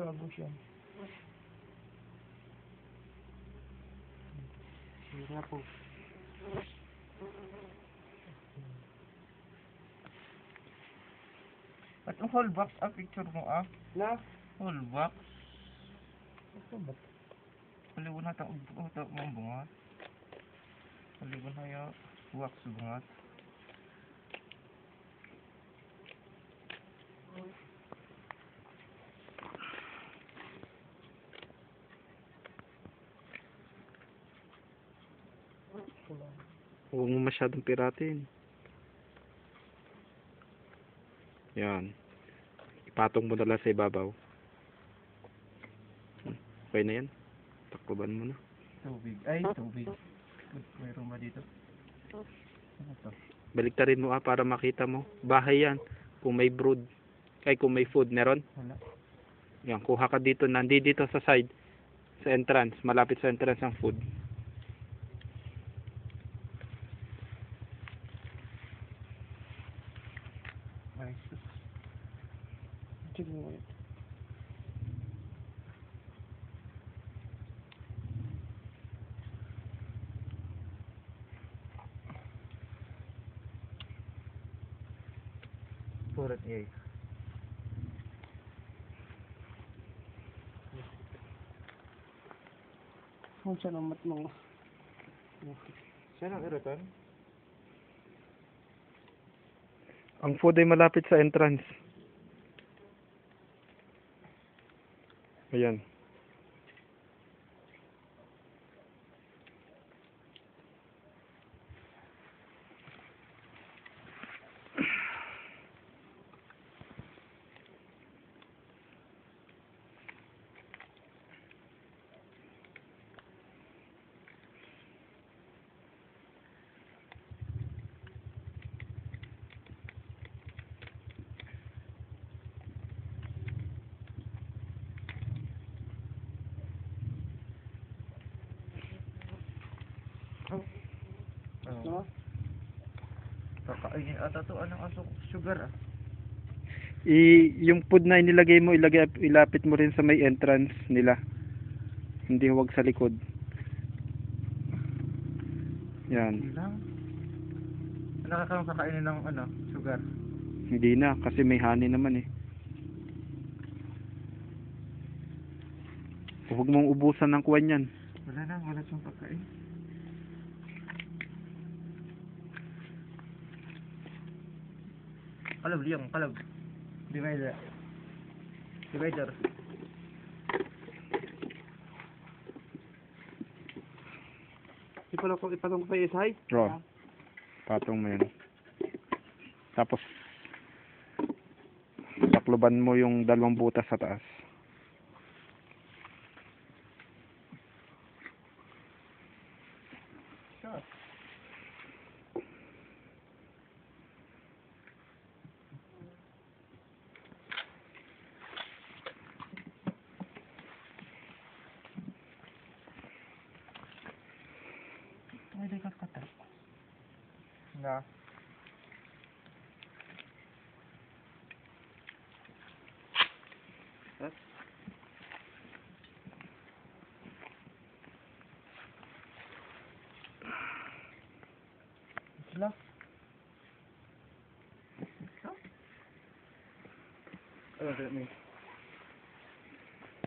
Gabo siya. Sira po. At ang whole box ang picture mo Na? Whole box. Ito ba? Paliwan natin ang bungat. Paliwan na yung wax bungat. Huwag mo masyadong piratin. Yan. Ipatong mo na lang sa ibabaw. Okay na yan. Takloban mo na. Tubig. Ay, tubig. Mayroon ba dito? Ano to? Baliktarin mo para makita mo. Bahay yan. Kung may brood. Ay, kung may food. Meron? Wala. Yan. Kuha ka dito. Nandito sa side. Sa entrance. Malapit sa entrance ang food. Ay, sus. Check mo ulit. Surat A. Kung saan ang mat mo? Saan ang erotan? Ang food ay malapit sa entrance. Ayan. No? Kakainin ata to anong sugar Yung food na inilagay mo, ilapit mo rin sa may entrance nila. Hindi huwag sa likod. Yan. Hindi lang. Nakakaroon kakainin ng sugar. Hindi na, kasi may honey naman eh. Huwag mong ubusan ng kuwan yan. Wala na, wala siyang pagkain. Kalab liyang, kalab. Divider. Divider. Ipatong ko pa isay? Bro, patong mo yan. Tapos, takloban mo yung dalawang butas sa taas. Shot. Ay, di ka kata. Na. Yes. Sila. Ano,